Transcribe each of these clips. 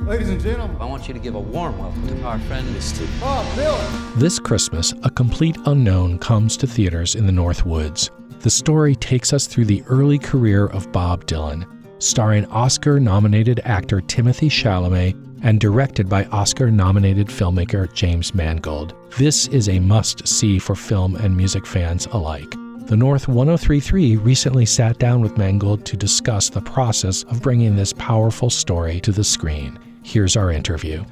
Ladies and gentlemen, I want you to give a warm welcome to our friend, Mr. Bob Dylan. This Christmas, A Complete Unknown comes to theaters in the North Woods. The story takes us through the early career of Bob Dylan, starring Oscar-nominated actor Timothée Chalamet and directed by Oscar-nominated filmmaker James Mangold. This is a must-see for film and music fans alike. The North 103.3 recently sat down with Mangold to discuss the process of bringing this powerful story to the screen. Here's our interview.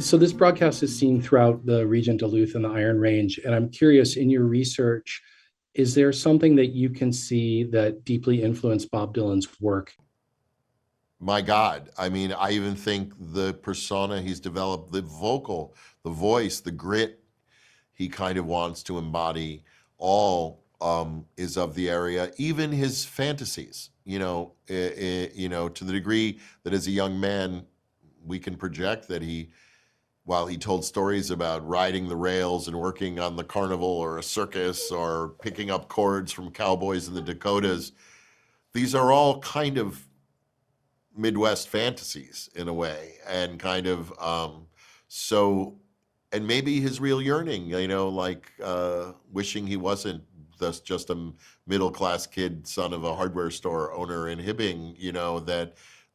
So this broadcast is seen throughout the region, Duluth and the Iron Range, and I'm curious, in your research, is there something that you can see that deeply influenced Bob Dylan's work? My God, I mean, I even think the persona he's developed, the vocal, the voice, the grit he kind of wants to embody, all is of the area. Even his fantasies, to the degree that as a young man, we can project that while he told stories about riding the rails and working on the carnival or a circus or picking up chords from cowboys in the Dakotas, these are all kind of Midwest fantasies in a way, and kind of and maybe his real yearning, wishing he wasn't just a middle-class kid, son of a hardware store owner in Hibbing,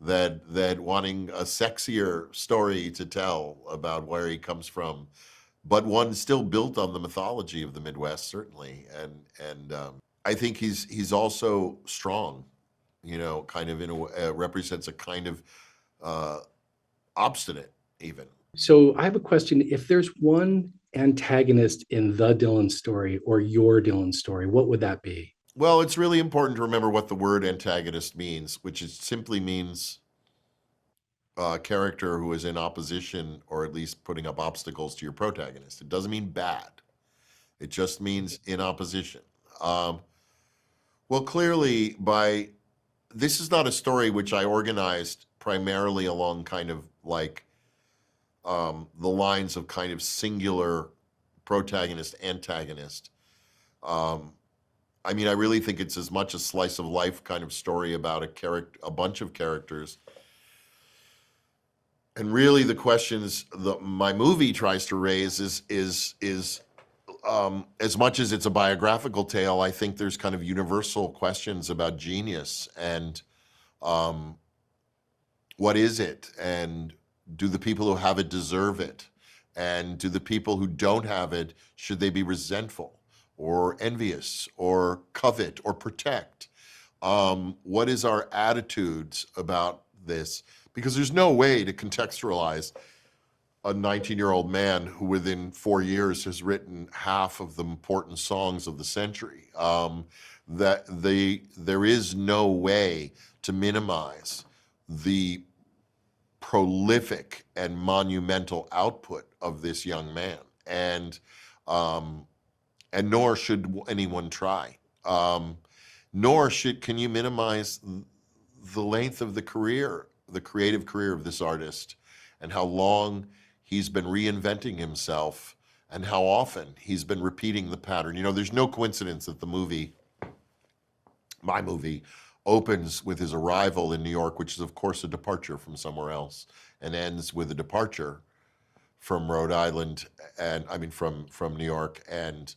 that wanting a sexier story to tell about where he comes from, but one still built on the mythology of the Midwest, certainly. And I think he's also strong, kind of represents a kind of obstinate even. So I have a question. If there's one antagonist in the Dylan story or your Dylan story, what would that be? Well, it's really important to remember what the word antagonist means, which simply means a character who is in opposition or at least putting up obstacles to your protagonist. It doesn't mean bad. It just means in opposition. Well, clearly, this is not a story which I organized primarily along kind of like the lines of kind of singular protagonist, antagonist. I mean, I really think it's as much a slice of life kind of story about a bunch of characters. And really the questions my movie tries to raise is as much as it's a biographical tale, I think there's kind of universal questions about genius and what is it? And do the people who have it deserve it? And do the people who don't have it, should they be resentful or envious or covet or protect? What is our attitudes about this? Because there's no way to contextualize a 19-year-old man who within 4 years has written half of the important songs of the century. There is no way to minimize the prolific and monumental output of this young man, and nor should anyone try. Nor can you minimize the length of the creative career of this artist, and how long he's been reinventing himself, and how often he's been repeating the pattern. There's no coincidence that my movie, opens with his arrival in New York, which is of course a departure from somewhere else, and ends with a departure from Rhode Island, and from New York, and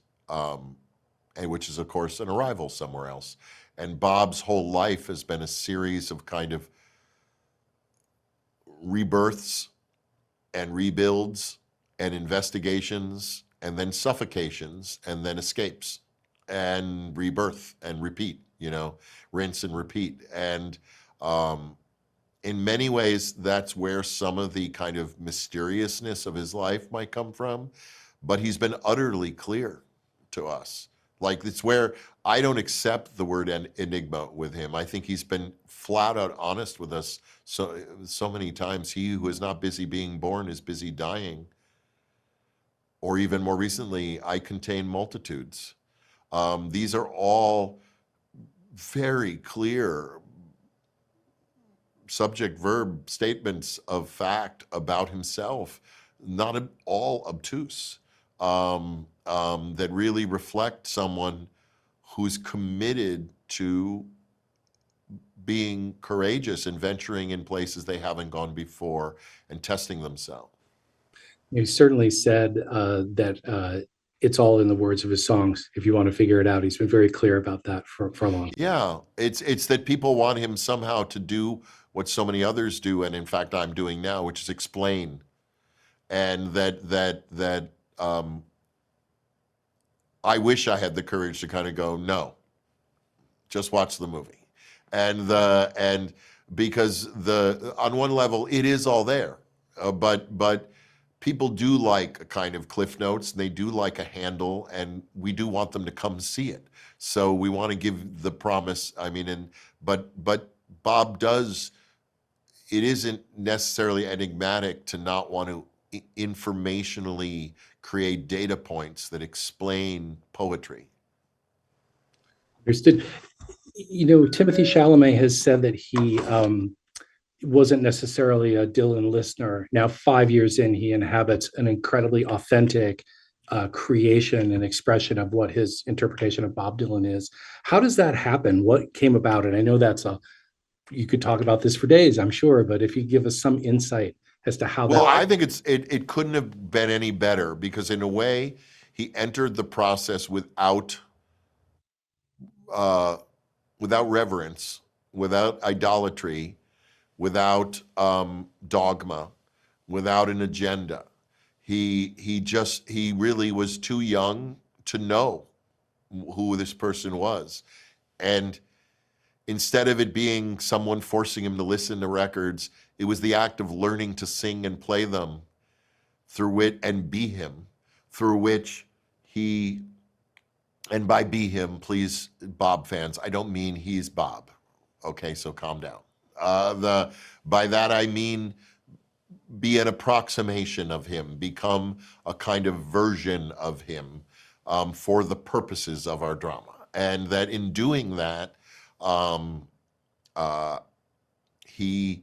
which is of course an arrival somewhere else. And Bob's whole life has been a series of kind of rebirths and rebuilds and investigations and then suffocations and then escapes and rebirth and repeat, rinse and repeat. And in many ways, that's where some of the kind of mysteriousness of his life might come from. But he's been utterly clear to us. Like, it's where I don't accept the word enigma with him. I think he's been flat out honest with us so many times. He who is not busy being born is busy dying. Or even more recently, I contain multitudes. These are all very clear subject-verb statements of fact about himself, not at all obtuse, that really reflect someone who's committed to being courageous and venturing in places they haven't gone before and testing themselves. You certainly said that it's all in the words of his songs. If you want to figure it out, he's been very clear about that for a long time. Yeah, it's that people want him somehow to do what so many others do, and in fact I'm doing now, which is explain. And that I wish I had the courage to kind of go, no, just watch the movie. And because on one level it is all there, but people do like a kind of cliff notes, and they do like a handle, and we do want them to come see it. So we want to give the promise. I mean, but Bob does. It isn't necessarily enigmatic to not want to informationally create data points that explain poetry. Understood. You know, Timothée Chalamet has said that he wasn't necessarily a Dylan listener. Now, 5 years in, he inhabits an incredibly authentic creation and expression of what his interpretation of Bob Dylan is. How does that happen? What came about it? I know you could talk about this for days, I'm sure, but if you give us some insight as to how Well, that. I think it couldn't have been any better, because in a way he entered the process without reverence, without idolatry, without dogma, without an agenda. He really was too young to know who this person was. And instead of it being someone forcing him to listen to records, it was the act of learning to sing and play them through it and be him, through which he, and by be him, please, Bob fans, I don't mean he's Bob. Okay, so calm down. By that I mean be an approximation of him, become a kind of version of him for the purposes of our drama. And that in doing that, he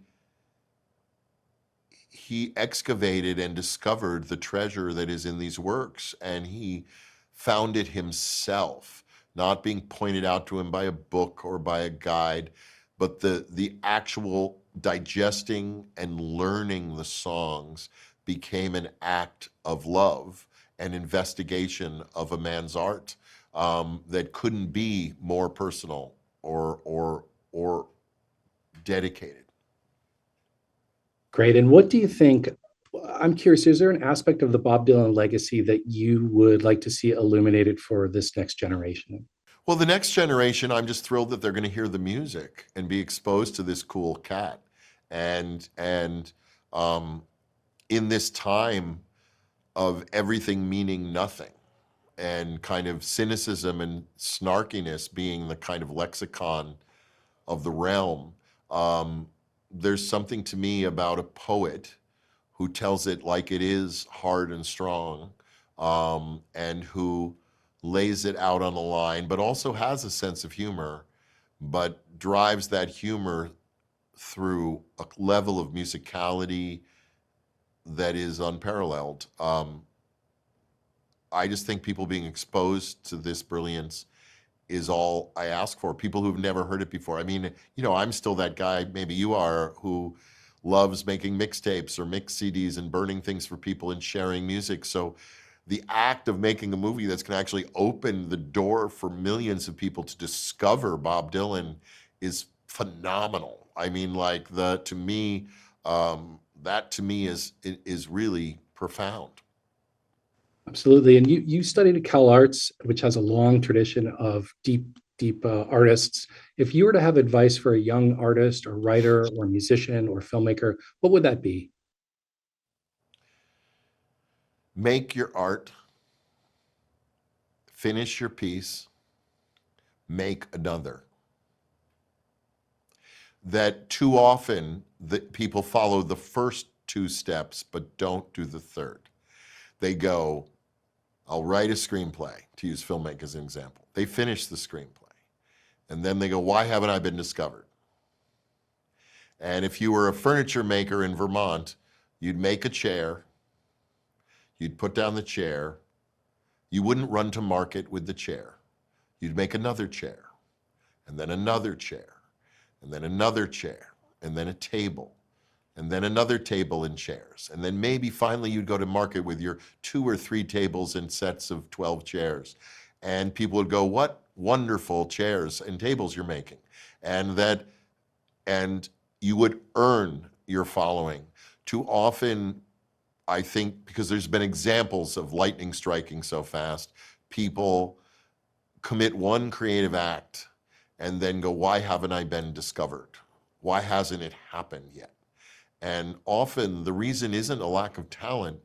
excavated and discovered the treasure that is in these works, and he found it himself, not being pointed out to him by a book or by a guide, but the actual digesting and learning the songs became an act of love and investigation of a man's art that couldn't be more personal or dedicated. Great. And what do you think? I'm curious, is there an aspect of the Bob Dylan legacy that you would like to see illuminated for this next generation? Well, the next generation, I'm just thrilled that they're going to hear the music and be exposed to this cool cat. And in this time of everything meaning nothing, and kind of cynicism and snarkiness being the kind of lexicon of the realm, there's something to me about a poet who tells it like it is, hard and strong, and who lays it out on the line, but also has a sense of humor, but drives that humor through a level of musicality that is unparalleled. I just think people being exposed to this brilliance is all I ask for. People who've never heard it before. I mean, you know, I'm still that guy, maybe you are, who loves making mixtapes or mix CDs and burning things for people and sharing music. So the act of making a movie that's going to actually open the door for millions of people to discover Bob Dylan is phenomenal. I mean, like that to me is really profound. Absolutely. And you studied at Cal Arts, which has a long tradition of deep artists. If you were to have advice for a young artist or writer or musician or filmmaker, what would that be? Make your art, finish your piece, make another. That too often that people follow the first two steps but don't do the third. They go, I'll write a screenplay, to use filmmaker as an example. They finish the screenplay. And then they go, why haven't I been discovered? And if you were a furniture maker in Vermont, you'd make a chair, you'd put down the chair, you wouldn't run to market with the chair. You'd make another chair, and then another chair. and then another chair, and then a table, and then another table and chairs. And then maybe finally you'd go to market with your 2 or 3 tables and sets of 12 chairs. And people would go, what wonderful chairs and tables you're making. And you would earn your following. Too often, I think, because there's been examples of lightning striking so fast, people commit one creative act and then go, why haven't I been discovered? Why hasn't it happened yet? And often the reason isn't a lack of talent,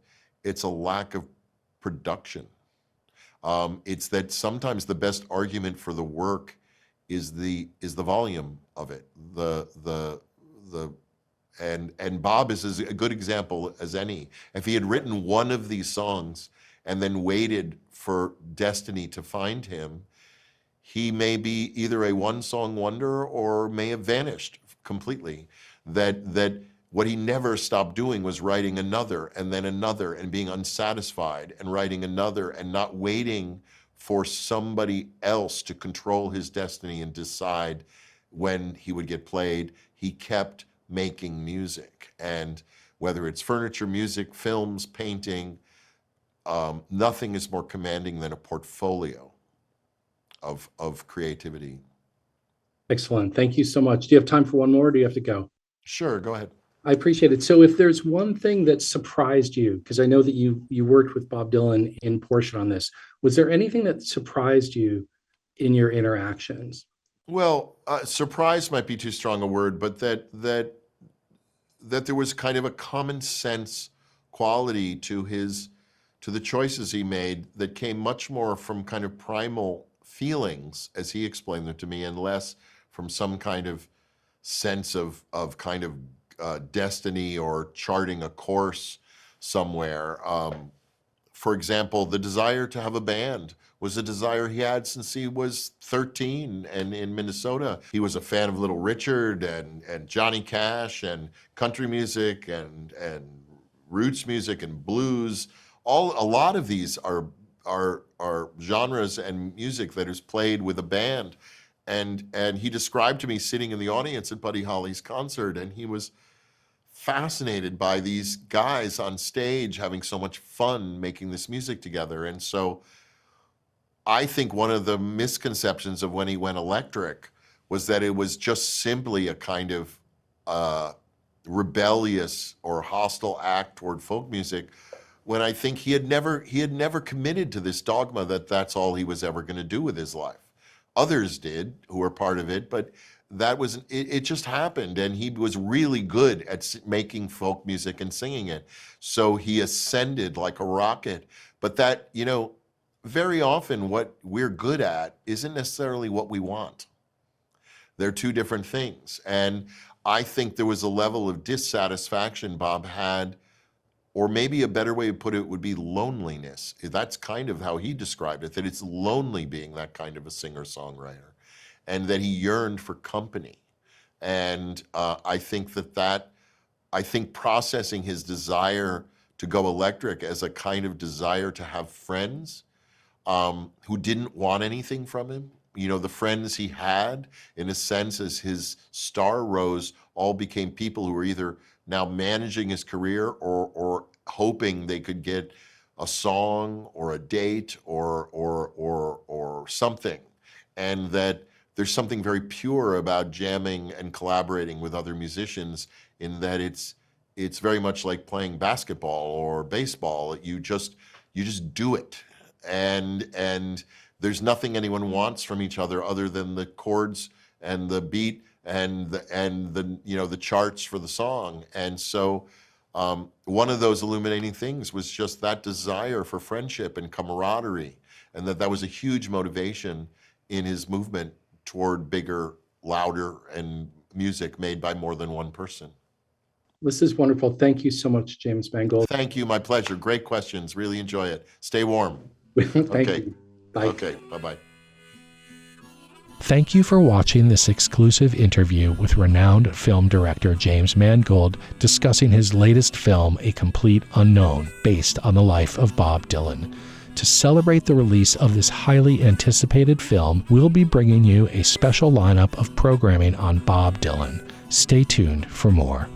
it's a lack of production. It's that sometimes the best argument for the work is the volume of it. And Bob is as a good example as any. If he had written one of these songs and then waited for destiny to find him, he may be either a one-song wonder or may have vanished completely. That what he never stopped doing was writing another and being unsatisfied and writing another and not waiting for somebody else to control his destiny and decide when he would get played. He kept making music, and whether it's furniture, music, films, painting, nothing is more commanding than a portfolio of creativity. Excellent. Thank you so much. Do you have time for one more, or do you have to go? Sure, go ahead. I appreciate it. So if there's one thing that surprised you, because I know that you worked with Bob Dylan in portion on this, was there anything that surprised you in your interactions? Well, surprise might be too strong a word, but that there was kind of a common sense quality to the choices he made that came much more from kind of primal feelings, as he explained them to me, and less from some kind of sense of kind of destiny or charting a course somewhere. For example, the desire to have a band was a desire he had since he was 13, and in Minnesota. He was a fan of Little Richard and Johnny Cash and country music and roots music and blues. A lot of these are genres and music that is played with a band. And he described to me sitting in the audience at Buddy Holly's concert, and he was fascinated by these guys on stage having so much fun making this music together. And so I think one of the misconceptions of when he went electric was that it was just simply a kind of rebellious or hostile act toward folk music, when I think he had never committed to this dogma that that's all he was ever going to do with his life. Others did who were part of it, but it just happened, and he was really good at making folk music and singing it. So he ascended like a rocket. But that, very often what we're good at isn't necessarily what we want. They're two different things. And I think there was a level of dissatisfaction Bob had, or maybe a better way to put it would be loneliness. That's kind of how he described it, that it's lonely being that kind of a singer-songwriter, and that he yearned for company. And I think processing his desire to go electric as a kind of desire to have friends who didn't want anything from him. The friends he had, in a sense, as his star rose, all became people who were either now managing his career or hoping they could get a song or a date or something. And that there's something very pure about jamming and collaborating with other musicians, in that it's very much like playing basketball or baseball. You just do it. And there's nothing anyone wants from each other other than the chords and the beat and the charts for the song. And so one of those illuminating things was just that desire for friendship and camaraderie, and that was a huge motivation in his movement toward bigger, louder, and music made by more than one person. This is wonderful. Thank you so much, James Mangold. Thank you. My pleasure. Great questions. Really enjoy it. Stay warm. Thank you. Bye. Okay. Bye-bye. Thank you for watching this exclusive interview with renowned film director James Mangold discussing his latest film, A Complete Unknown, based on the life of Bob Dylan. to celebrate the release of this highly anticipated film, we'll be bringing you a special lineup of programming on Bob Dylan. Stay tuned for more.